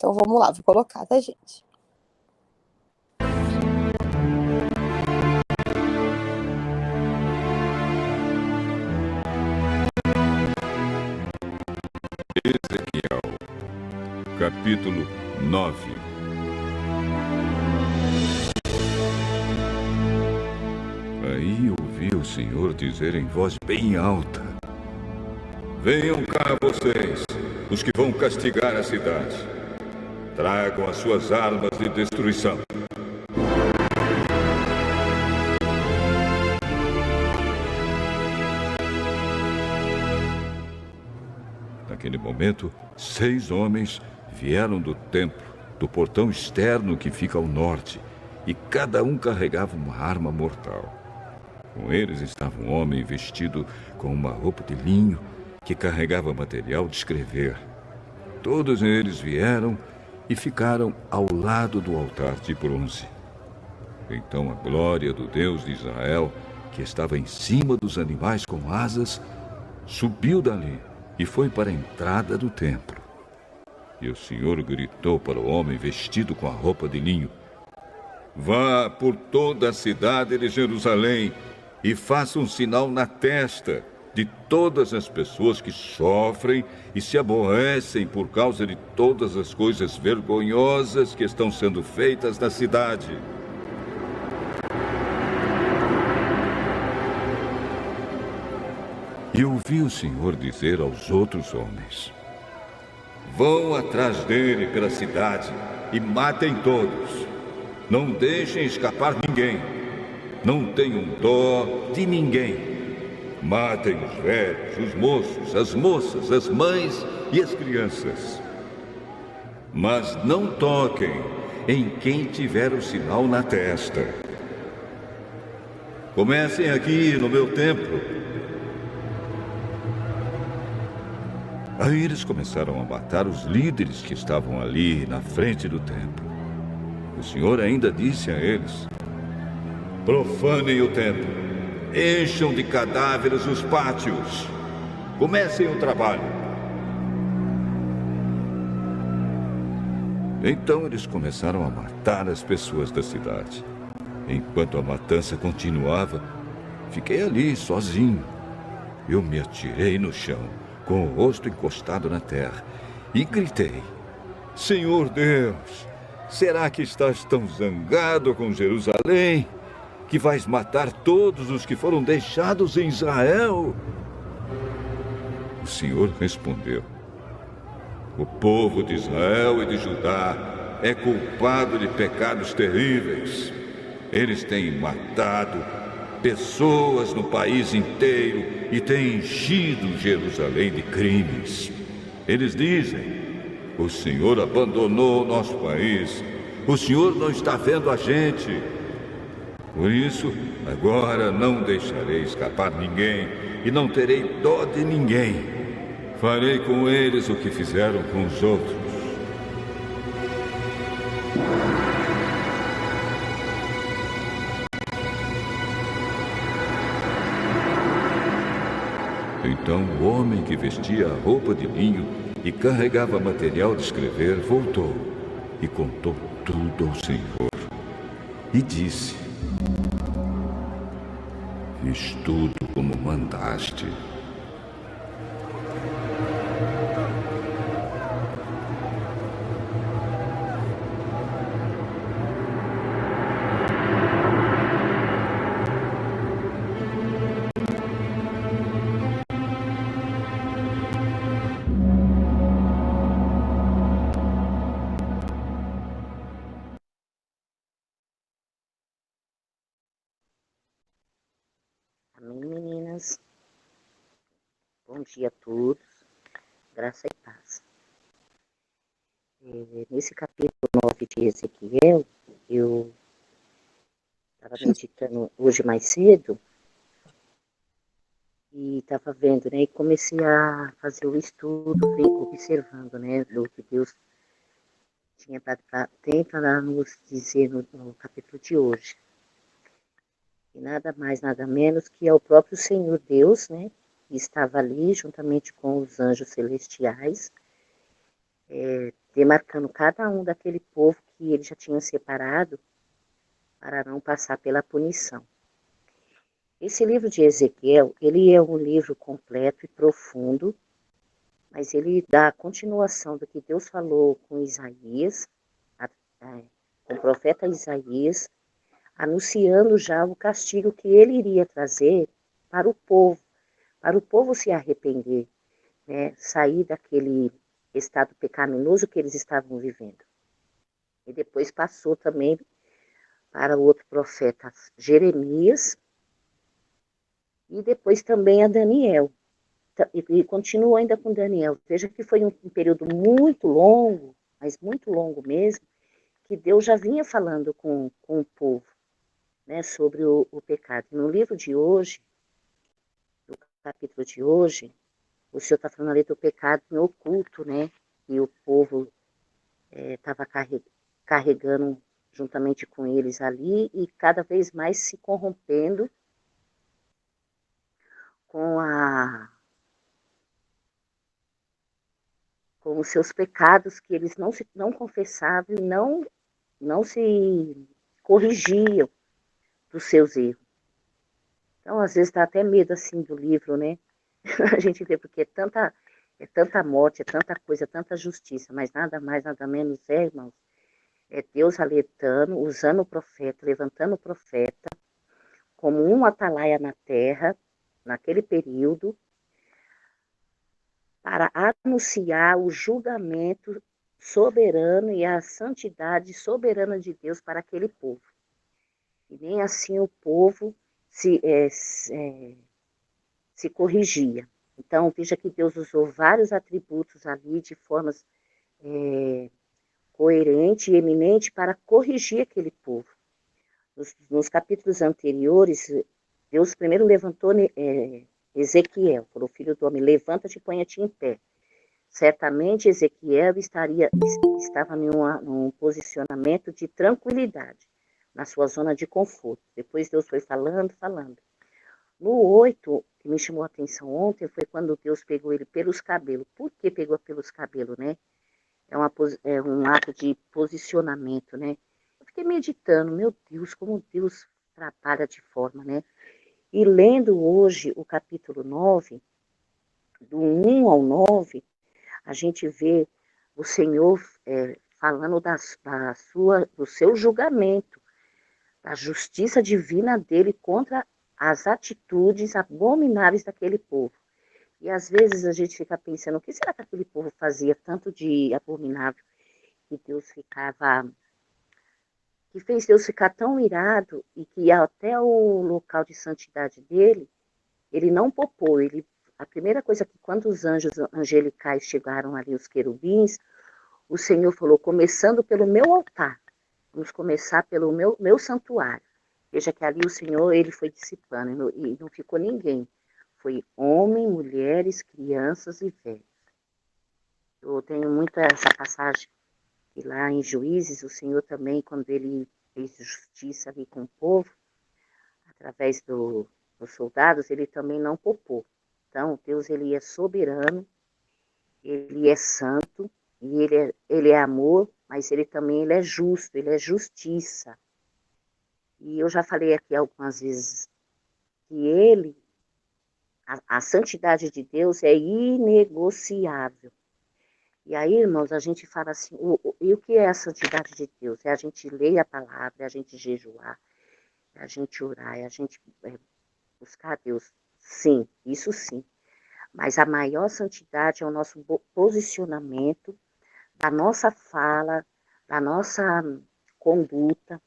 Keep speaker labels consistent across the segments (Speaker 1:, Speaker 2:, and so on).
Speaker 1: Então vamos lá, vou colocar, tá, gente?
Speaker 2: Ezequiel, capítulo 9. Aí ouvi o Senhor dizer em voz bem alta: venham cá vocês, os que vão castigar a cidade. Tragam as suas armas de destruição. Naquele momento, 6 homens vieram do templo, do portão externo que fica ao norte, e cada um carregava uma arma mortal. Com eles estava um homem vestido com uma roupa de linho que carregava material de escrever. Todos eles vieram e ficaram ao lado do altar de bronze. Então a glória do Deus de Israel, que estava em cima dos animais com asas, subiu dali e foi para a entrada do templo. E o Senhor gritou para o homem vestido com a roupa de linho: vá por toda a cidade de Jerusalém e faça um sinal na testa de todas as pessoas que sofrem e se aborrecem por causa de todas as coisas vergonhosas que estão sendo feitas na cidade. E ouvi o Senhor dizer aos outros homens: vão atrás dele pela cidade e matem todos. Não deixem escapar ninguém. Não tenham dó de ninguém. Matem os velhos, os moços, as moças, as mães e as crianças. Mas não toquem em quem tiver o sinal na testa. Comecem aqui no meu templo. Aí eles começaram a matar os líderes que estavam ali na frente do templo. O Senhor ainda disse a eles: profanem o templo. Encham de cadáveres os pátios. Comecem o trabalho. Então eles começaram a matar as pessoas da cidade. Enquanto a matança continuava, fiquei ali sozinho. Eu me atirei no chão, com o rosto encostado na terra, e gritei: Senhor Deus, será que estás tão zangado com Jerusalém, que vais matar todos os que foram deixados em Israel? O Senhor respondeu: o povo de Israel e de Judá é culpado de pecados terríveis. Eles têm matado pessoas no país inteiro e têm enchido Jerusalém de crimes. Eles dizem: o Senhor abandonou o nosso país. O Senhor não está vendo a gente. Por isso, agora não deixarei escapar ninguém e não terei dó de ninguém. Farei com eles o que fizeram com os outros. Então o homem que vestia a roupa de linho e carregava material de escrever voltou e contou tudo ao Senhor. E disse: fiz tudo como mandaste.
Speaker 3: Amém, meninas? Bom dia a todos, graça e paz. Nesse capítulo 9 de Ezequiel, eu estava meditando hoje mais cedo e estava vendo, né? E comecei a fazer o estudo, observando, né? Do que Deus tinha para nos dizer no capítulo de hoje. E nada mais, nada menos que é o próprio Senhor Deus, né? Que estava ali juntamente com os anjos celestiais, demarcando cada um daquele povo que ele já tinha separado para não passar pela punição. Esse livro de Ezequiel, ele é um livro completo e profundo, mas ele dá a continuação do que Deus falou com Isaías, com o profeta Isaías, anunciando já o castigo que ele iria trazer para o povo se arrepender, né, sair daquele estado pecaminoso que eles estavam vivendo. E depois passou também para o outro profeta Jeremias, e depois também a Daniel. E continua ainda com Daniel. Veja que foi um período muito longo, mas muito longo mesmo, que Deus já vinha falando com o povo, né, sobre o pecado. No livro de hoje, no capítulo de hoje, o Senhor está falando ali do pecado no oculto, né? E o povo estava carregando juntamente com eles ali e cada vez mais se corrompendo com com os seus pecados que eles não confessavam e não se corrigiam dos seus erros. Então, às vezes, dá até medo, assim, do livro, né? A gente vê, porque é tanta morte, é tanta coisa, é tanta justiça, mas nada mais, nada menos irmãos, é Deus alertando, usando o profeta, levantando o profeta, como um atalaia na terra, naquele período, para anunciar o julgamento soberano e a santidade soberana de Deus para aquele povo. E nem assim o povo se corrigia. Então, veja que Deus usou vários atributos ali de formas coerente e eminente para corrigir aquele povo. Nos capítulos anteriores, Deus primeiro levantou Ezequiel, falou, filho do homem, levanta-te e ponha-te em pé. Certamente Ezequiel estava num posicionamento de tranquilidade, na sua zona de conforto. Depois Deus foi falando, falando. No 8, que me chamou a atenção ontem, foi quando Deus pegou ele pelos cabelos. Por que pegou pelos cabelos, né? É um ato de posicionamento, né? Eu fiquei meditando, meu Deus, como Deus trabalha de forma, né? E lendo hoje o capítulo 9, do 1 ao 9, a gente vê o Senhor falando do seu julgamento, da justiça divina dele contra as atitudes abomináveis daquele povo. E às vezes a gente fica pensando, o que será que aquele povo fazia tanto de abominável que fez Deus ficar tão irado e que até o local de santidade dele, ele não poupou. A primeira coisa que quando os anjos angelicais chegaram ali, os querubins, o Senhor falou, começando pelo meu altar, vamos começar pelo meu santuário. Veja que ali o Senhor, ele foi dissipando e não ficou ninguém. Foi homem, mulheres, crianças e velhos. Eu tenho muito essa passagem que lá em Juízes, o Senhor também, quando ele fez justiça ali com o povo, através dos soldados, ele também não poupou. Então, Deus, ele é soberano, ele é santo, e ele é amor, mas ele também ele é justo, ele é justiça. E eu já falei aqui algumas vezes que a santidade de Deus é inegociável. E aí, irmãos, a gente fala assim, e o que é a santidade de Deus? É a gente ler a palavra, é a gente jejuar, é a gente orar, é a gente buscar a Deus. Sim, isso sim. Mas a maior santidade é o nosso posicionamento, da nossa fala, da nossa conduta,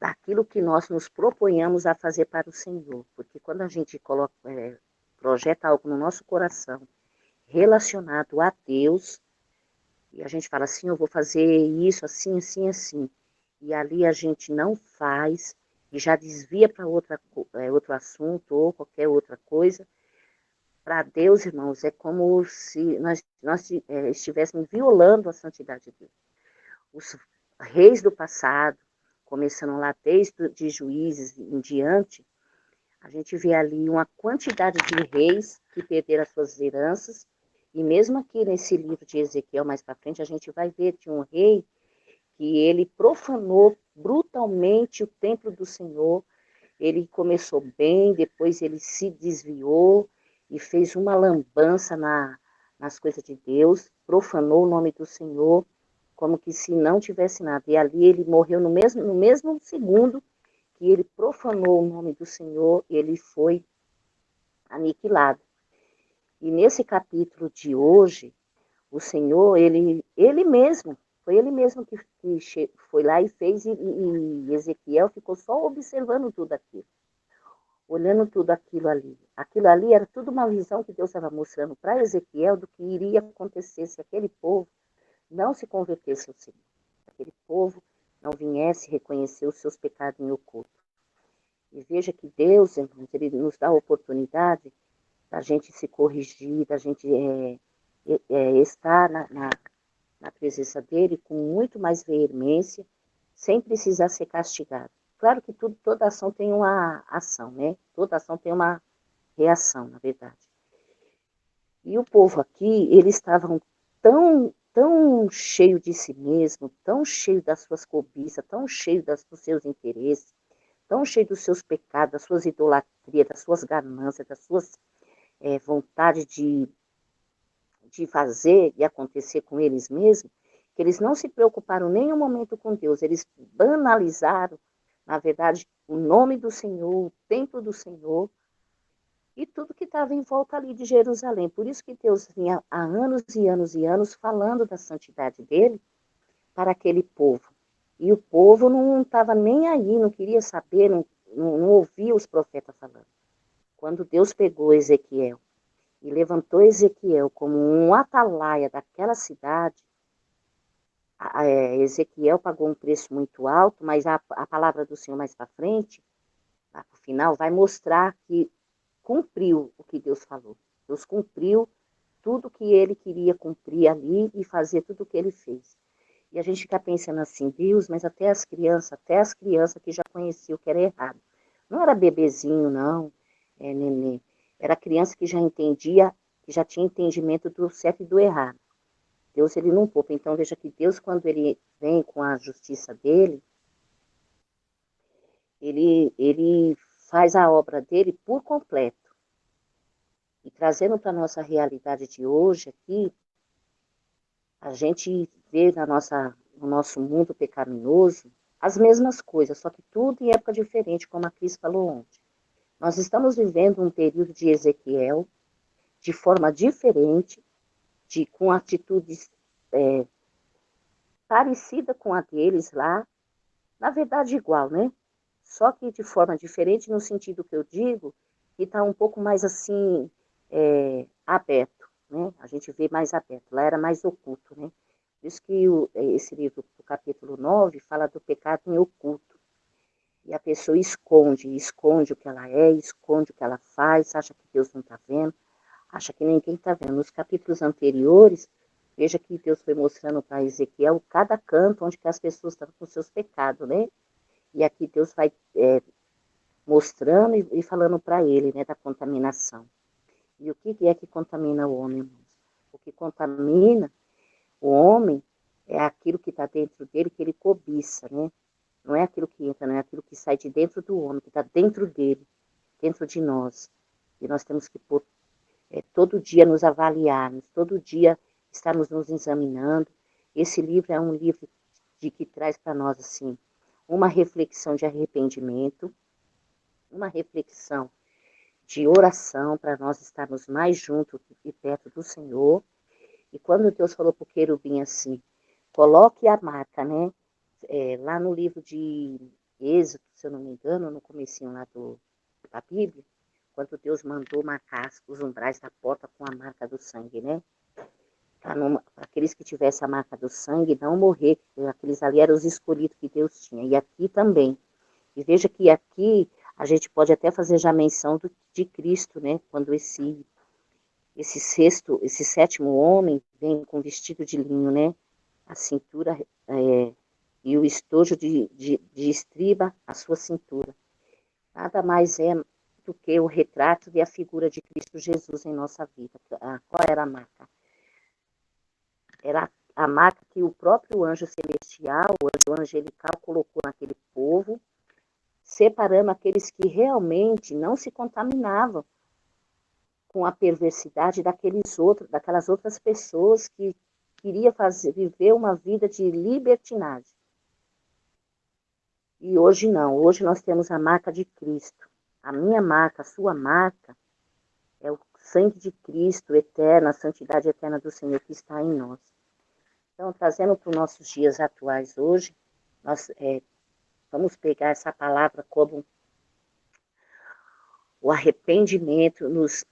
Speaker 3: daquilo que nós nos proponhamos a fazer para o Senhor. Porque quando a gente projeta algo no nosso coração relacionado a Deus, e a gente fala assim, eu vou fazer isso assim, assim, assim, e ali a gente não faz, e já desvia para outro assunto ou qualquer outra coisa, para Deus, irmãos, é como se nós estivéssemos violando a santidade de Deus. Os reis do passado, começando lá desde de Juízes em diante, a gente vê ali uma quantidade de reis que perderam as suas heranças E mesmo aqui nesse livro de Ezequiel, mais para frente, a gente vai ver de um rei que ele profanou brutalmente o templo do Senhor. Ele começou bem, depois ele se desviou e fez uma lambança nas coisas de Deus, profanou o nome do Senhor, como que se não tivesse nada. E ali ele morreu no mesmo segundo que ele profanou o nome do Senhor, ele foi aniquilado. E nesse capítulo de hoje, o Senhor, foi ele mesmo que foi lá e fez, e Ezequiel ficou só observando tudo aquilo, olhando tudo aquilo ali. Aquilo ali era tudo uma visão que Deus estava mostrando para Ezequiel do que iria acontecer se aquele povo não se convertesse ao Senhor. Se aquele povo não viesse reconhecer os seus pecados em oculto. E veja que Deus, irmãos, ele nos dá a oportunidade da gente se corrigir, da gente estar na presença dele com muito mais veemência, sem precisar ser castigado. Claro que toda ação tem uma ação, né? Toda ação tem uma reação, na verdade. E o povo aqui, eles estavam tão cheio de si mesmo, tão cheio das suas cobiças, tão cheio dos seus interesses, tão cheio dos seus pecados, das suas idolatrias, das suas ganâncias, das suas vontades de fazer e acontecer com eles mesmos, que eles não se preocuparam nem um momento com Deus, eles banalizaram, na verdade, o nome do Senhor, o templo do Senhor, e tudo que estava em volta ali de Jerusalém. Por isso que Deus vinha há anos e anos e anos falando da santidade dele para aquele povo. E o povo não estava nem aí, não queria saber, não ouvia os profetas falando. Quando Deus pegou Ezequiel e levantou Ezequiel como um atalaia daquela cidade, Ezequiel pagou um preço muito alto, mas a palavra do Senhor mais para frente, lá para o final, vai mostrar que cumpriu o que Deus falou. Deus cumpriu tudo que ele queria cumprir ali e fazer tudo o que ele fez. E a gente fica pensando assim, Deus, mas até as crianças que já conheciam o que era errado. Não era bebezinho, não, neném. Era criança que já entendia, que já tinha entendimento do certo e do errado. Deus, ele não poupa. Então, veja que Deus, quando ele vem com a justiça dele, ele faz a obra dele por completo. E trazendo para a nossa realidade de hoje aqui, a gente vê no nosso mundo pecaminoso as mesmas coisas, só que tudo em época diferente, como a Cris falou ontem. Nós estamos vivendo um período de Ezequiel de forma diferente, com atitudes parecida com a deles lá, na verdade igual, né? Só que de forma diferente no sentido que eu digo, que está um pouco mais assim, aberto, né? A gente vê mais aberto, lá era mais oculto, né? Por isso que esse livro, o capítulo 9, fala do pecado em oculto. E a pessoa esconde o que ela é, esconde o que ela faz, acha que Deus não está vendo, acha que ninguém está vendo. Nos capítulos anteriores, veja que Deus foi mostrando para Ezequiel cada canto onde que as pessoas estavam com seus pecados, né? E aqui Deus vai mostrando e falando para ele, né, da contaminação. E o que é que contamina o homem, irmãos? O que contamina o homem é aquilo que está dentro dele, que ele cobiça, né? Não é aquilo que entra, não é aquilo que sai de dentro do homem, que está dentro dele, dentro de nós. E nós temos que todo dia nos avaliarmos, todo dia estarmos nos examinando. Esse livro é um livro que traz para nós, assim, uma reflexão de arrependimento, uma reflexão de oração para nós estarmos mais juntos e perto do Senhor. E quando Deus falou para o querubim assim, coloque a marca, né? Lá no livro de Êxodo, se eu não me engano, no comecinho lá da Bíblia, quando Deus mandou marcar os umbrais da porta com a marca do sangue, né? Para aqueles que tivessem a marca do sangue não morrer, aqueles ali eram os escolhidos que Deus tinha. E aqui também. E veja que aqui a gente pode até fazer já menção de Cristo, né? Quando esse sétimo homem vem com vestido de linho, né? A cintura e o estojo de estriba a sua cintura. Nada mais é do que o retrato e a figura de Cristo Jesus em nossa vida. Qual era a marca? era a marca que o próprio anjo celestial, o anjo angelical, colocou naquele povo, separando aqueles que realmente não se contaminavam com a perversidade daquelas outras pessoas que queriam viver uma vida de libertinagem. E hoje não, hoje nós temos a marca de Cristo. A minha marca, a sua marca, é o sangue de Cristo eterno, a santidade eterna do Senhor que está em nós. Então, trazendo para os nossos dias atuais hoje, nós vamos pegar essa palavra como o arrependimento, nos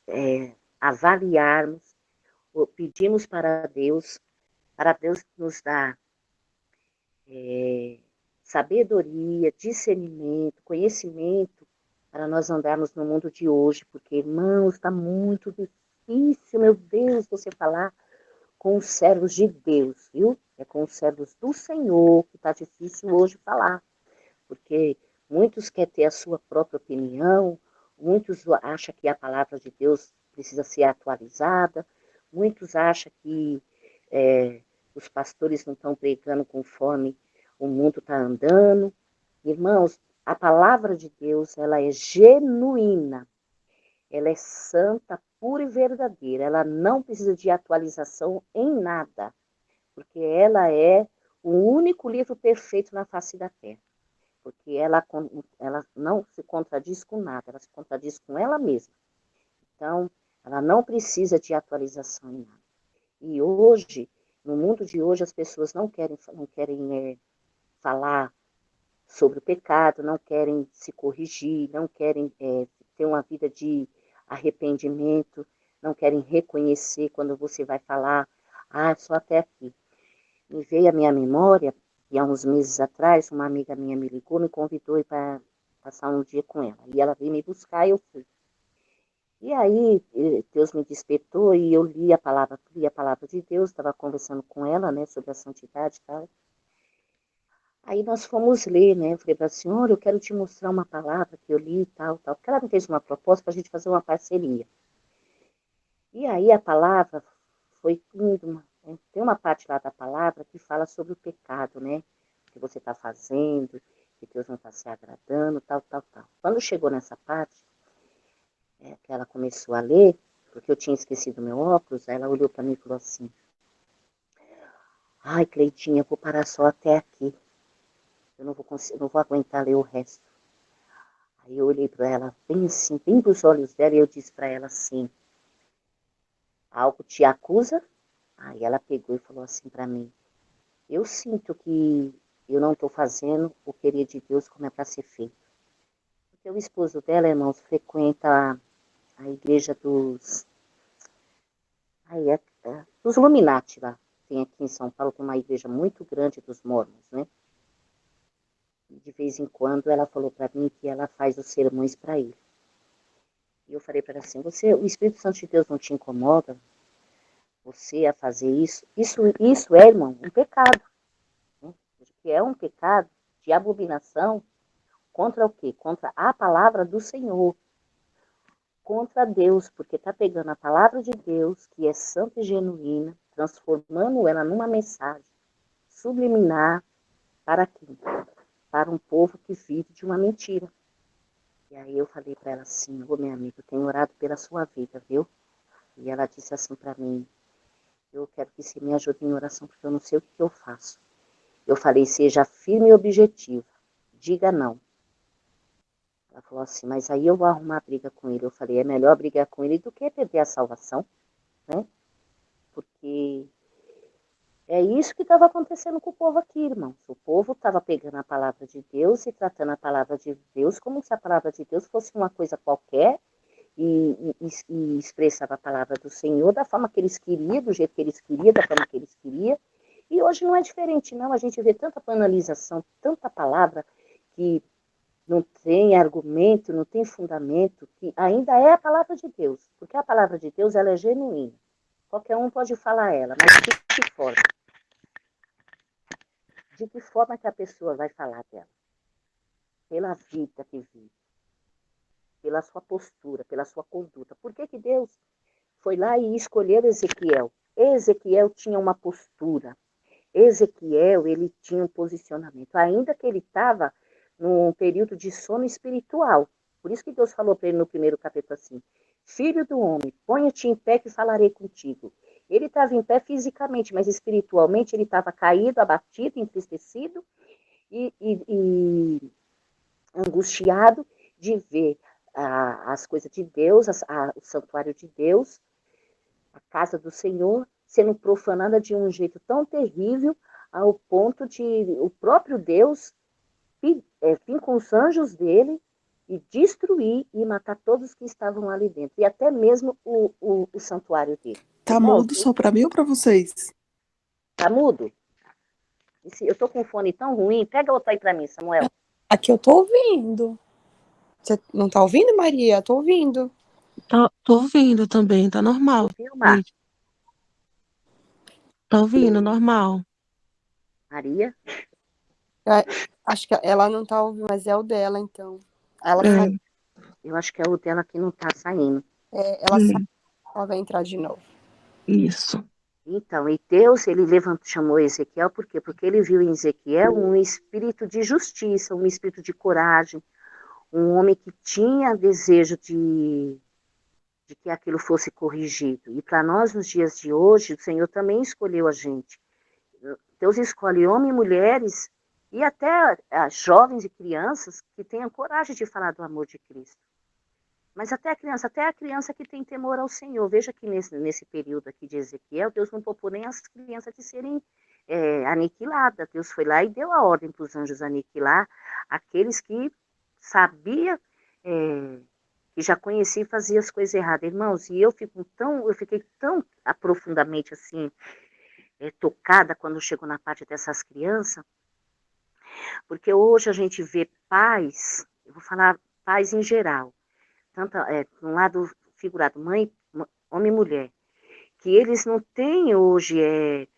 Speaker 3: avaliarmos, pedimos para Deus nos dar sabedoria, discernimento, conhecimento, para nós andarmos no mundo de hoje, porque, irmãos, está muito difícil, meu Deus, você falar com os servos de Deus, viu? É com os servos do Senhor que está difícil hoje falar, porque muitos querem ter a sua própria opinião, muitos acham que a palavra de Deus precisa ser atualizada, muitos acham que os pastores não estão pregando conforme o mundo está andando. Irmãos, a palavra de Deus, ela é genuína, ela é santa, pura e verdadeira, ela não precisa de atualização em nada, porque ela é o único livro perfeito na face da terra, porque ela não se contradiz com nada, ela se contradiz com ela mesma. Então, ela não precisa de atualização em nada. E hoje, no mundo de hoje, as pessoas não querem falar sobre o pecado, não querem se corrigir, não querem ter uma vida de arrependimento, não querem reconhecer quando você vai falar, só até aqui. Me veio à minha memória, e há uns meses atrás, uma amiga minha me ligou, me convidou para passar um dia com ela. E ela veio me buscar e eu fui. E aí, Deus me despertou e eu li a palavra de Deus, estava conversando com ela, né, sobre a santidade e tal. Aí nós fomos ler, né, eu falei para a senhora, eu quero te mostrar uma palavra que eu li e tal, porque ela me fez uma proposta para a gente fazer uma parceria. E aí a palavra foi indo, tem uma parte lá da palavra que fala sobre o pecado, né, que você está fazendo, que Deus não está se agradando, tal, tal, tal. Quando chegou nessa parte, que ela começou a ler, porque eu tinha esquecido meu óculos, aí ela olhou para mim e falou assim, ai, Cleitinha, eu vou parar só até aqui. Eu não vou aguentar ler o resto. Aí eu olhei para ela bem assim, bem para os olhos dela, e eu disse para ela assim, algo te acusa? Aí ela pegou e falou assim para mim, eu sinto que eu não estou fazendo o querer de Deus como é para ser feito. Porque o esposo dela, irmãos, frequenta a igreja dos Illuminati lá. Tem aqui em São Paulo, tem uma igreja muito grande dos mormons, né? E de vez em quando ela falou para mim que ela faz os sermões para ele. E eu falei para ela assim, o Espírito Santo de Deus não te incomoda? Você a fazer isso? Isso é, irmão, um pecado. Né? Que é um pecado de abominação contra o quê? Contra a palavra do Senhor. Contra Deus, porque está pegando a palavra de Deus, que é santa e genuína, transformando ela numa mensagem subliminar para quem? Para um povo que vive de uma mentira. E aí eu falei para ela assim, minha amiga, eu tenho orado pela sua vida, viu? E ela disse assim para mim, eu quero que você me ajude em oração, porque eu não sei o que eu faço. Eu falei, seja firme e objetiva, diga não. Ela falou assim, mas aí eu vou arrumar briga com ele. Eu falei, é melhor brigar com ele do que perder a salvação, né? Porque é isso que estava acontecendo com o povo aqui, irmãos. O povo estava pegando a palavra de Deus e tratando a palavra de Deus como se a palavra de Deus fosse uma coisa qualquer e expressava a palavra do Senhor da forma que eles queriam, do jeito que eles queriam, da forma que eles queriam. E hoje não é diferente, não. A gente vê tanta banalização, tanta palavra que não tem argumento, não tem fundamento, que ainda é a palavra de Deus. Porque a palavra de Deus, ela é genuína. Qualquer um pode falar ela, mas de que forma? De que forma que a pessoa vai falar dela? Pela vida que vive, pela sua postura, pela sua conduta. Por que Deus foi lá e escolheu Ezequiel? Ezequiel tinha uma postura. Ezequiel, ele tinha um posicionamento, ainda que ele estava num período de sono espiritual. Por isso que Deus falou para ele no primeiro capítulo assim: Filho do homem, ponha-te em pé que falarei contigo. Ele estava em pé fisicamente, mas espiritualmente ele estava caído, abatido, entristecido e angustiado de ver as coisas de Deus, o santuário de Deus, a casa do Senhor, sendo profanada de um jeito tão terrível, ao ponto de o próprio Deus vir com os anjos dele e destruir e matar todos que estavam ali dentro, e até mesmo o santuário dele.
Speaker 4: Tá
Speaker 3: Irmãos,
Speaker 4: mudo só pra mim ou pra vocês?
Speaker 3: tá mudo? Eu tô com um fone tão ruim, pega outro aí pra mim, Samuel.
Speaker 1: Aqui eu tô ouvindo. Você não tá ouvindo, Maria? Tô ouvindo.
Speaker 5: Tô ouvindo também, tá normal.
Speaker 3: Ouviu, Mar?
Speaker 5: Tô ouvindo, normal.
Speaker 3: Maria?
Speaker 1: Acho que ela não tá ouvindo, mas é o dela, então. Ela
Speaker 5: É.
Speaker 1: saiu.
Speaker 3: Eu acho que é o dela que não tá saindo.
Speaker 1: Ela saiu, ela vai entrar de novo.
Speaker 5: Isso.
Speaker 3: Então, e Deus, ele chamou Ezequiel, por quê? Porque ele viu em Ezequiel um espírito de justiça, um espírito de coragem, um homem que tinha desejo de que aquilo fosse corrigido. E para nós, nos dias de hoje, o Senhor também escolheu a gente. Deus escolhe homens e mulheres, e até jovens e crianças, que tenham coragem de falar do amor de Cristo. Mas até a criança que tem temor ao Senhor. Veja que nesse período aqui de Ezequiel, Deus não poupou nem as crianças de serem aniquiladas. Deus foi lá e deu a ordem para os anjos aniquilar aqueles que sabia que já conhecia e fazia as coisas erradas. Irmãos, e eu fiquei tão profundamente assim, tocada quando chegou na parte dessas crianças, porque hoje a gente vê pais, eu vou falar pais em geral, tanto um lado figurado, mãe, homem e mulher, que eles não têm hoje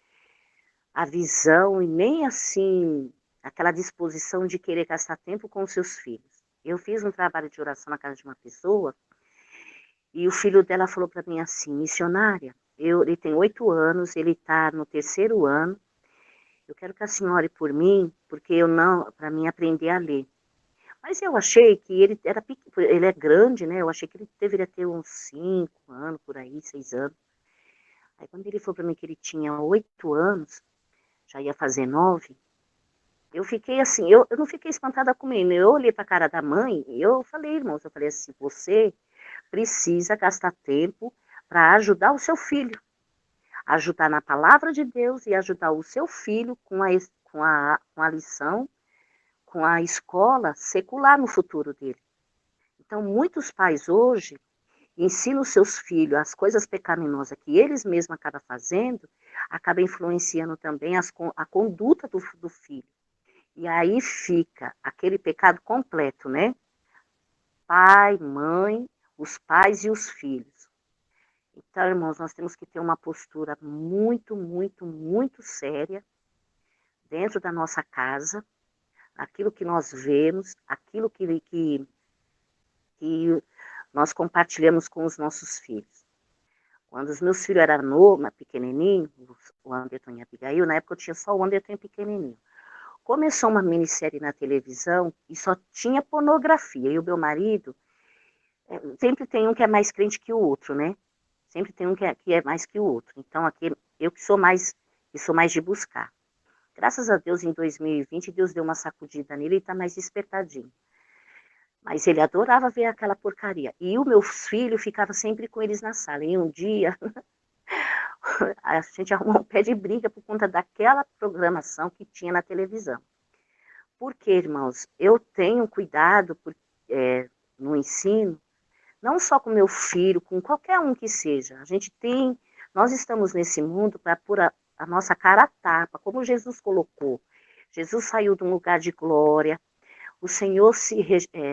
Speaker 3: a visão e nem assim aquela disposição de querer gastar tempo com os seus filhos. Eu fiz um trabalho de oração na casa de uma pessoa e o filho dela falou para mim assim: missionária, ele tem 8 anos, ele está no 3º ano, eu quero que a senhora ore por mim, porque para mim aprender a ler. Mas eu achei que ele é grande, né? Eu achei que ele deveria ter uns 5 anos, por aí, 6 anos. Aí quando ele falou para mim que ele tinha 8 anos, já ia fazer 9, eu fiquei assim, eu não fiquei espantada com ele. Eu olhei para a cara da mãe e eu falei, irmãos, eu falei assim, você precisa gastar tempo para ajudar o seu filho. Ajudar na palavra de Deus e ajudar o seu filho com a lição, com a escola secular no futuro dele. Então, muitos pais hoje ensinam os seus filhos as coisas pecaminosas que eles mesmos acabam fazendo, acaba influenciando também a conduta do filho. E aí fica aquele pecado completo, né? Pai, mãe, os pais e os filhos. Então, irmãos, nós temos que ter uma postura muito, muito, muito séria dentro da nossa casa, aquilo que nós vemos, aquilo que nós compartilhamos com os nossos filhos. Quando os meus filhos eram pequenininhos, o Anderton e a Abigail, na época eu tinha só o Anderton e pequenininho. Começou uma minissérie na televisão e só tinha pornografia. E o meu marido, sempre tem um que é mais crente que o outro, né? Sempre tem um que é mais que o outro. Então, aqui, eu que sou mais de buscar. Graças a Deus, em 2020, Deus deu uma sacudida nele e está mais despertadinho. Mas ele adorava ver aquela porcaria. E o meu filho ficava sempre com eles na sala. E um dia, a gente arrumou um pé de briga por conta daquela programação que tinha na televisão. Porque, irmãos, eu tenho cuidado no ensino, não só com meu filho, com qualquer um que seja. Nós estamos nesse mundo para pôr a nossa cara a tapa, como Jesus colocou. Jesus saiu de um lugar de glória, o Senhor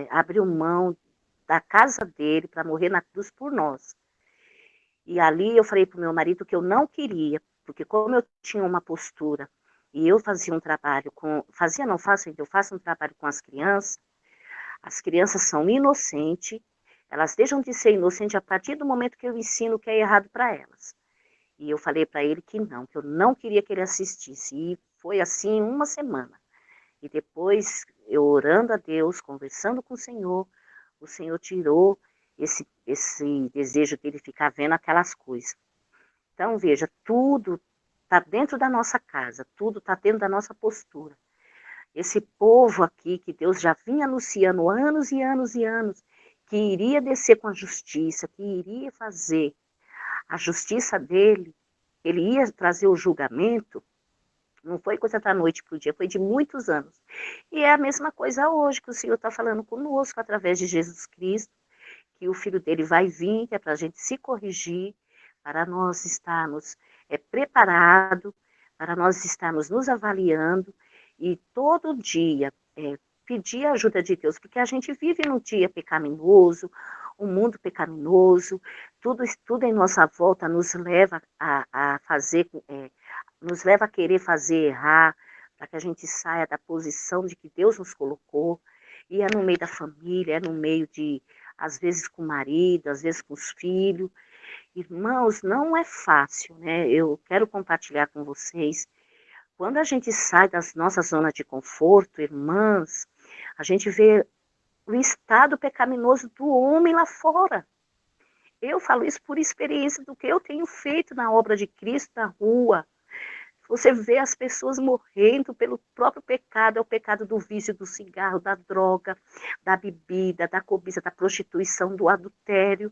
Speaker 3: abriu mão da casa dele para morrer na cruz por nós. E ali eu falei para o meu marido que eu não queria, porque como eu tinha uma postura e eu fazia um trabalho eu faço um trabalho com as crianças são inocentes, elas deixam de ser inocentes a partir do momento que eu ensino o que é errado para elas. E eu falei para ele que eu não queria que ele assistisse. E foi assim uma semana. E depois, eu orando a Deus, conversando com o Senhor tirou esse desejo dele ficar vendo aquelas coisas. Então, veja, tudo está dentro da nossa casa, tudo está dentro da nossa postura. Esse povo aqui, que Deus já vinha anunciando anos e anos e anos, que iria descer com a justiça, que iria fazer a justiça dele, ele ia trazer o julgamento, não foi coisa da noite para o dia, foi de muitos anos. E é a mesma coisa hoje, que o Senhor está falando conosco, através de Jesus Cristo, que o Filho dele vai vir, que é para a gente se corrigir, para nós estarmos preparados, para nós estarmos nos avaliando, e todo dia pedir a ajuda de Deus, porque a gente vive num dia pecaminoso, um mundo pecaminoso, tudo em nossa volta nos leva a fazer, nos leva a querer fazer errar, para que a gente saia da posição de que Deus nos colocou, e é no meio da família, é no meio de, às vezes com o marido, às vezes com os filhos. Irmãos, não é fácil, né? Eu quero compartilhar com vocês, quando a gente sai das nossas zonas de conforto, irmãs, a gente vê o estado pecaminoso do homem lá fora. Eu falo isso por experiência do que eu tenho feito na obra de Cristo na rua. Você vê as pessoas morrendo pelo próprio pecado, é o pecado do vício, do cigarro, da droga, da bebida, da cobiça, da prostituição, do adultério.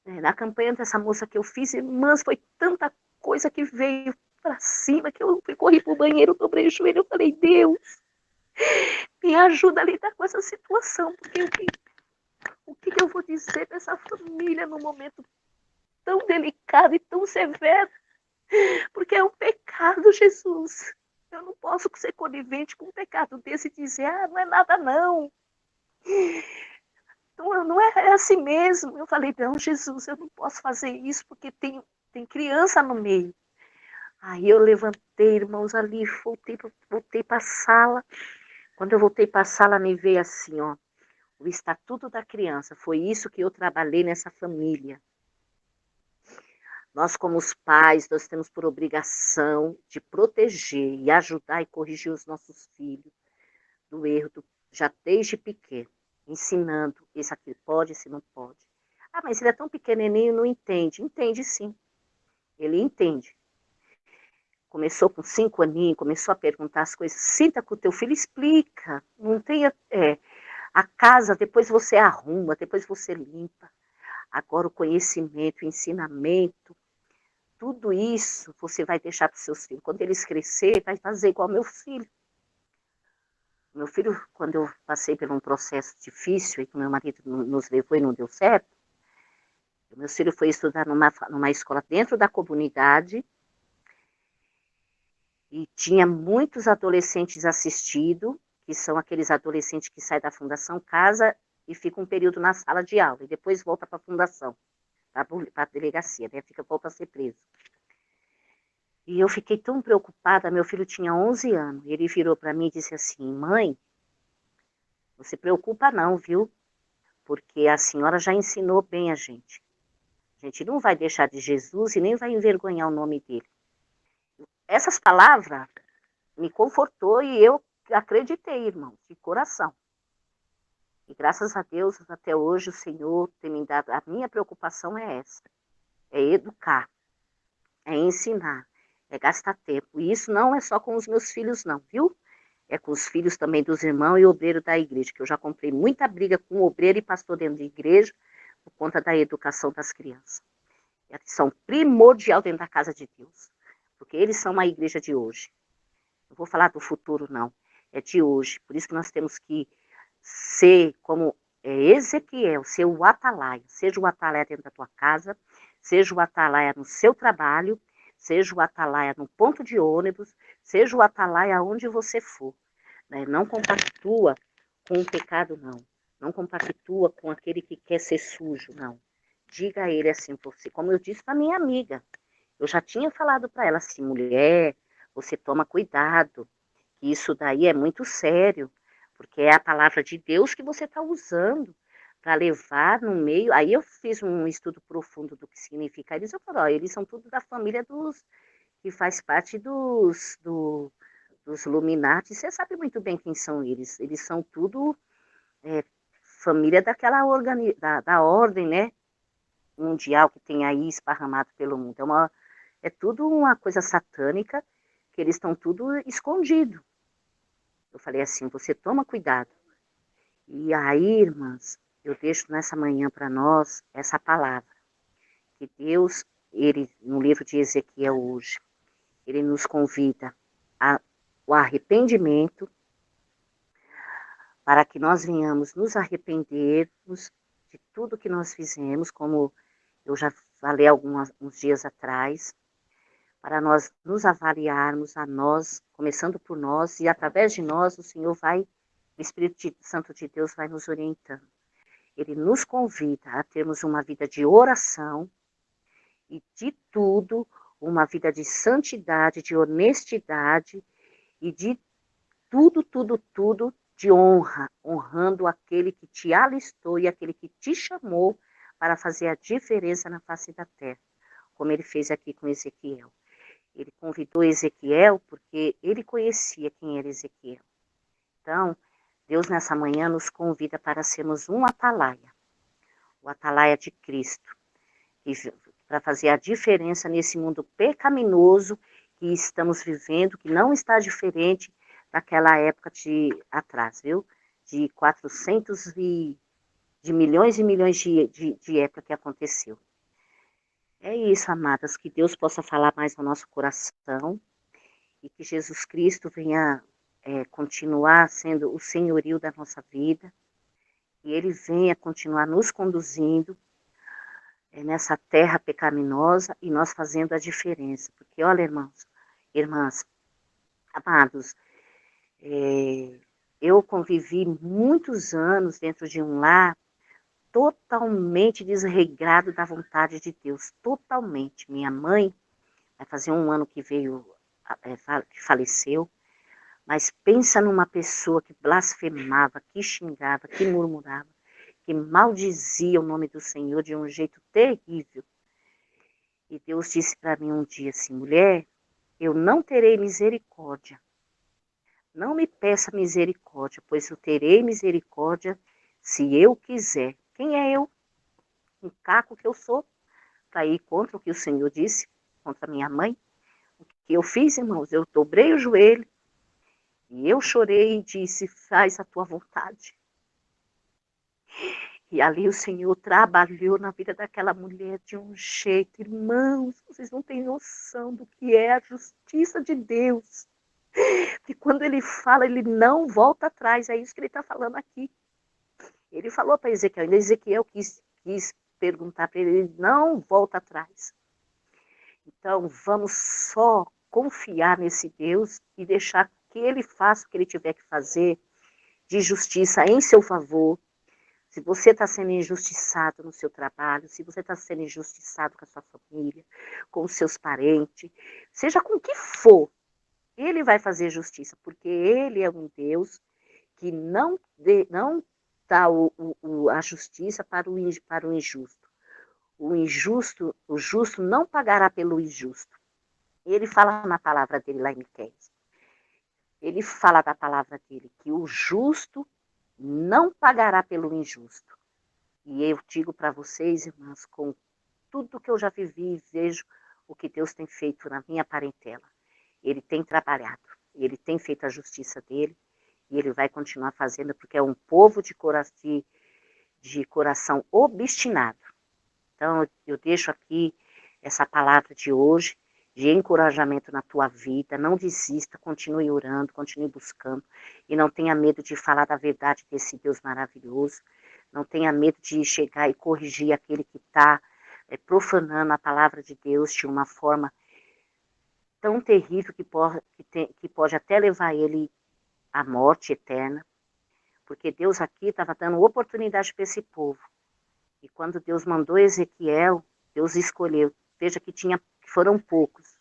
Speaker 3: Na campanha dessa moça que eu fiz, irmãs, foi tanta coisa que veio para cima, que eu corri pro banheiro, dobrei o joelho, eu falei, Deus, me ajuda a lidar com essa situação, porque o que eu vou dizer dessa família num momento tão delicado e tão severo? Porque é um pecado, Jesus. Eu não posso ser conivente com um pecado desse e dizer, não é nada não. Não é assim mesmo. Eu falei, não, Jesus, eu não posso fazer isso porque tem criança no meio. Aí eu levantei, irmãos, ali, voltei para a sala. Quando eu voltei para a sala, me veio assim, ó, o Estatuto da Criança. Foi isso que eu trabalhei nessa família. Nós, como os pais, nós temos por obrigação de proteger e ajudar e corrigir os nossos filhos do erro, já desde pequeno, ensinando, isso aqui pode, isso não pode. Mas ele é tão pequenininho, não entende. Entende sim, ele entende. Começou com 5 aninhos, começou a perguntar as coisas. Sinta com o teu filho, explica. Não tenha... a casa, depois você arruma, depois você limpa. Agora o conhecimento, o ensinamento, tudo isso você vai deixar para os seus filhos. Quando eles crescerem, vai fazer igual meu filho. Meu filho, quando eu passei por um processo difícil, e que meu marido nos levou e não deu certo, meu filho foi estudar numa escola dentro da comunidade, e tinha muitos adolescentes assistidos, que são aqueles adolescentes que saem da Fundação Casa e ficam um período na sala de aula, e depois volta para a Fundação, para a delegacia, né? Volta a ser preso. E eu fiquei tão preocupada, meu filho tinha 11 anos, e ele virou para mim e disse assim, mãe, não se preocupa não, viu? Porque a senhora já ensinou bem a gente. A gente não vai deixar de Jesus e nem vai envergonhar o nome dele. Essas palavras me confortou e eu acreditei, irmão, de coração. E graças a Deus, até hoje, o Senhor tem me dado... A minha preocupação é essa. É educar. É ensinar. É gastar tempo. E isso não é só com os meus filhos, não, viu? É com os filhos também dos irmãos e obreiros da igreja, que eu já comprei muita briga com obreiro e pastor dentro da igreja por conta da educação das crianças. Eles são primordial dentro da casa de Deus, porque eles são a igreja de hoje. Não vou falar do futuro, não. É de hoje. Por isso que nós temos que ser como Ezequiel, ser o atalaia. Seja o atalaia dentro da tua casa, seja o atalaia no seu trabalho, seja o atalaia no ponto de ônibus, seja o atalaia onde você for. Né? Não compactua com o pecado, não. Não compactua com aquele que quer ser sujo, não. Diga a ele assim, você, como eu disse para minha amiga, eu já tinha falado para ela assim, mulher, você toma cuidado, que isso daí é muito sério, porque é a palavra de Deus que você está usando. para levar no meio. Aí eu fiz um estudo profundo do que significa eles. Eu falei, ó, eles são tudo da família que faz parte dos Illuminati. Você sabe muito bem quem são eles. Eles são tudo é, família daquela da ordem, né? Mundial que tem aí esparramado pelo mundo. É tudo uma coisa satânica, que eles estão tudo escondido. Eu falei assim, você toma cuidado. E aí, irmãs, eu deixo nessa manhã para nós essa palavra, que Deus, ele, no livro de Ezequiel hoje, ele nos convida ao arrependimento, para que nós venhamos nos arrependermos de tudo que nós fizemos, como eu já falei uns dias atrás, para nós nos avaliarmos a nós, começando por nós, e através de nós o Senhor vai, o Espírito Santo de Deus vai nos orientando. Ele nos convida a termos uma vida de oração e de tudo, uma vida de santidade, de honestidade e de tudo, tudo, tudo de honra, honrando aquele que te alistou e aquele que te chamou para fazer a diferença na face da terra, como ele fez aqui com Ezequiel. Ele convidou Ezequiel porque ele conhecia quem era Ezequiel. Então, Deus nessa manhã nos convida para sermos um atalaia, o atalaia de Cristo, para fazer a diferença nesse mundo pecaminoso que estamos vivendo, que não está diferente daquela época de atrás, viu? De 400 de milhões e milhões de época que aconteceu. É isso, amadas, que Deus possa falar mais no nosso coração e que Jesus Cristo venha continuar sendo o senhorio da nossa vida e Ele venha continuar nos conduzindo nessa terra pecaminosa e nós fazendo a diferença. Porque, olha, irmãs, amados, eu convivi muitos anos dentro de um lar totalmente desregrado da vontade de Deus, totalmente. Minha mãe, vai fazer um ano que que faleceu, mas pensa numa pessoa que blasfemava, que xingava, que murmurava, que maldizia o nome do Senhor de um jeito terrível. E Deus disse para mim um dia assim, mulher, eu não terei misericórdia. Não me peça misericórdia, pois eu terei misericórdia se eu quiser. Quem é eu? Um caco que eu sou, para ir contra o que o Senhor disse, contra minha mãe. O que eu fiz, irmãos? Eu dobrei o joelho e eu chorei e disse, faz a tua vontade. E ali o Senhor trabalhou na vida daquela mulher de um jeito. Irmãos, vocês não têm noção do que é a justiça de Deus. E quando ele fala, ele não volta atrás. É isso que ele está falando aqui. Ele falou para Ezequiel, ainda Ezequiel quis perguntar para ele, ele não volta atrás. Então, vamos só confiar nesse Deus e deixar que ele faça o que ele tiver que fazer de justiça em seu favor. Se você está sendo injustiçado no seu trabalho, se você está sendo injustiçado com a sua família, com os seus parentes, seja com o que for, ele vai fazer justiça, porque ele é um Deus que não dá a justiça para o injusto. O justo não pagará pelo injusto. Ele fala na palavra dele lá em Miqueias. Ele fala da palavra dele que o justo não pagará pelo injusto. E eu digo para vocês, irmãs, com tudo que eu já vivi e vejo o que Deus tem feito na minha parentela. Ele tem trabalhado, ele tem feito a justiça dele e ele vai continuar fazendo porque é um povo de coração obstinado. Então, eu deixo aqui essa palavra de hoje, de encorajamento na tua vida. Não desista, continue orando, continue buscando. E não tenha medo de falar da verdade desse Deus maravilhoso. Não tenha medo de chegar e corrigir aquele que está profanando a palavra de Deus de uma forma tão terrível que pode até levar ele à morte eterna. Porque Deus aqui estava dando oportunidade para esse povo. E quando Deus mandou Ezequiel, Deus escolheu. Veja que foram poucos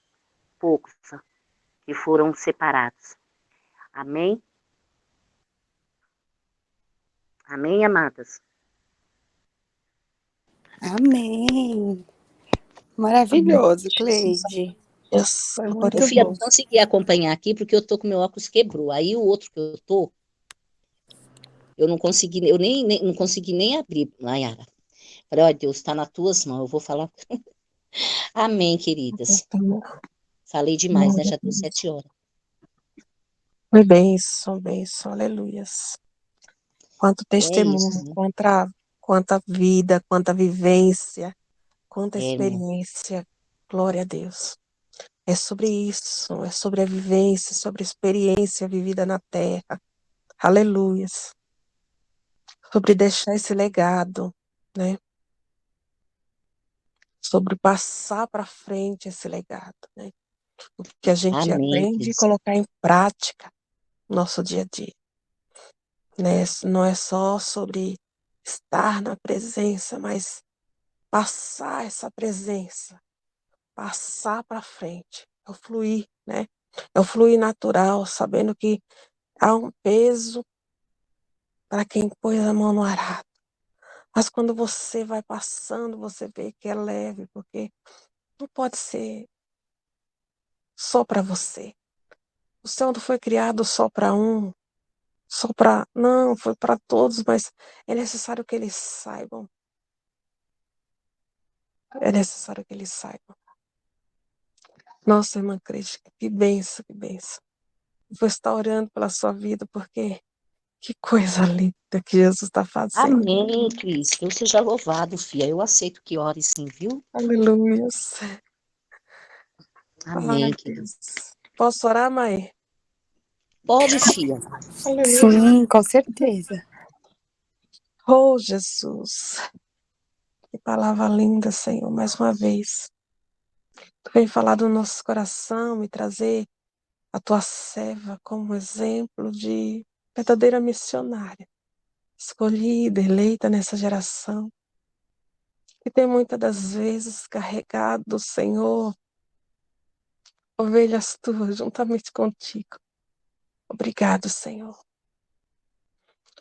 Speaker 3: que foram separados. Amém? Amém, amadas?
Speaker 1: Amém. Maravilhoso, Cleide.
Speaker 5: Yes,
Speaker 1: Foi
Speaker 5: glória
Speaker 3: Ô,
Speaker 1: muito
Speaker 5: a
Speaker 3: Fia,
Speaker 1: bom.
Speaker 3: não
Speaker 5: Deus.
Speaker 3: consegui acompanhar aqui porque eu tô com meu óculos quebrou. Aí o outro que eu tô, eu não consegui, eu não consegui nem abrir, Nayara. Falei, ó, Deus, tá nas tuas mãos, eu vou falar. Amém, queridas. Falei demais, né?
Speaker 5: Glória
Speaker 3: Já
Speaker 5: a
Speaker 3: deu
Speaker 5: Deus.
Speaker 3: 7 horas.
Speaker 5: Foi bênção, bênção, aleluias. Quanto
Speaker 3: É isso,
Speaker 5: testemunho,
Speaker 3: né?
Speaker 5: quanta vida, quanta vivência, quanta
Speaker 3: É, né?
Speaker 5: experiência. Glória a Deus. É sobre isso, é sobre a vivência, sobre a experiência vivida na terra. Aleluias. Sobre deixar esse legado, né? Sobre passar para frente esse legado, né? O que a gente
Speaker 3: Amém,
Speaker 5: aprende e
Speaker 3: Cris.
Speaker 5: colocar em prática no nosso dia a dia, né? Não é só sobre estar na presença, mas passar essa presença, passar para frente, é o fluir, né? É o fluir natural, sabendo que há um peso para quem põe a mão no arado. Mas quando você vai passando, você vê que é leve, porque não pode ser só para você. O céu não foi criado só para um, só para. Não, foi para todos, mas é necessário que eles saibam. É necessário que eles saibam. Nossa, irmã Crística, que benção, que benção. Vou estar orando pela sua vida, porque que coisa linda que Jesus está fazendo.
Speaker 3: Amém, Cris. Deus seja louvado, Fia. Eu aceito que ore sim, viu?
Speaker 5: Aleluia.
Speaker 3: Amém,
Speaker 5: Ai,
Speaker 3: querido.
Speaker 5: Deus. Posso orar, mãe?
Speaker 3: Pode, Fia.
Speaker 5: Aleluia.
Speaker 1: Sim, com certeza.
Speaker 5: Oh, Jesus. Que palavra linda, Senhor, mais uma vez. Tu vem falar do nosso coração e trazer a tua serva como exemplo de verdadeira missionária, escolhida, eleita nessa geração, que tem muitas das vezes carregado, Senhor, ovelhas tuas juntamente contigo. Obrigado, Senhor.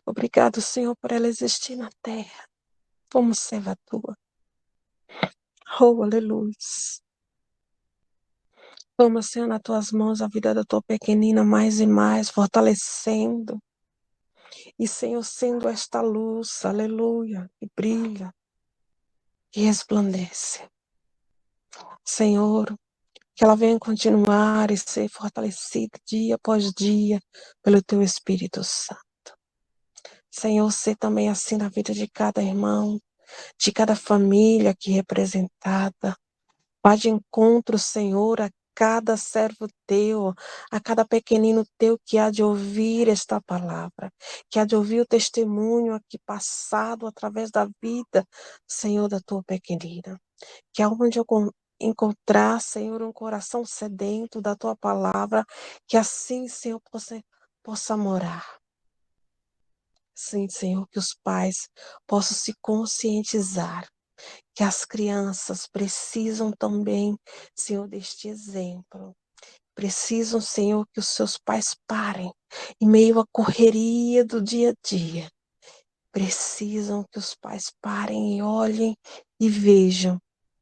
Speaker 5: Obrigado, Senhor, por ela existir na terra como serva tua. Oh, aleluia. Toma, Senhor, nas tuas mãos a vida da tua pequenina mais e mais, fortalecendo. E, Senhor, sendo esta luz, aleluia, que brilha, que resplandece. Senhor, que ela venha continuar e ser fortalecida dia após dia pelo teu Espírito Santo. Senhor, ser também assim na vida de cada irmão, de cada família aqui representada. Vá de encontro, Senhor, a cada servo teu, a cada pequenino teu que há de ouvir esta palavra, que há de ouvir o testemunho aqui passado através da vida, Senhor, da tua pequenina. Que aonde eu encontrar, Senhor, um coração sedento da tua palavra, que assim, Senhor, possa morar. Sim, Senhor, que os pais possam se conscientizar que as crianças precisam também, Senhor, deste exemplo. Precisam, Senhor, que os seus pais parem em meio à correria do dia a dia. Precisam que os pais parem e olhem e vejam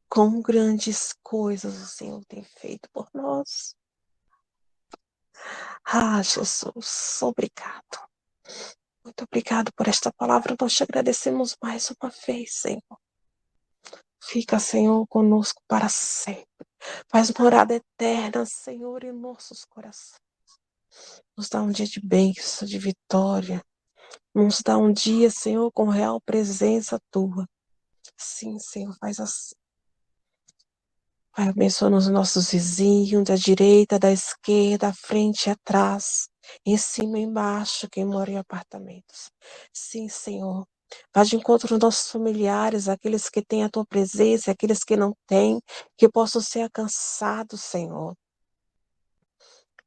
Speaker 5: quão grandes coisas o Senhor tem feito por nós. Ah, Jesus, obrigado. Muito obrigado por esta palavra. Nós te agradecemos mais uma vez, Senhor. Fica, Senhor, conosco para sempre. Faz morada eterna, Senhor, em nossos corações. Nos dá um dia de bênção, de vitória. Nos dá um dia, Senhor, com real presença tua. Sim, Senhor, faz assim. Vai abençoando os nossos vizinhos, da direita, da esquerda, à frente e atrás, em cima e embaixo, quem mora em apartamentos. Sim, Senhor. Vá de encontro aos nossos familiares, aqueles que têm a tua presença, aqueles que não têm, que possam ser alcançados, Senhor.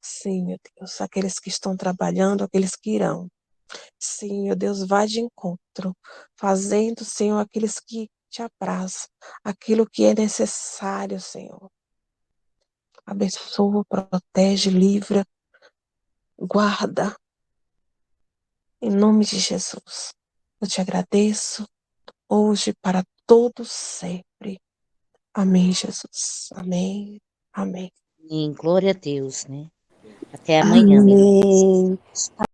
Speaker 5: Sim, meu Deus, aqueles que estão trabalhando, aqueles que irão. Sim, meu Deus, vai de encontro, fazendo, Senhor, aqueles que te aprazam, aquilo que é necessário, Senhor. Abençoa, protege, livra, guarda, em nome de Jesus. Eu te agradeço hoje para todo sempre. Amém, Jesus. Amém. Amém.
Speaker 3: Em glória a Deus, né? Até amanhã, meu irmão.
Speaker 1: Amém.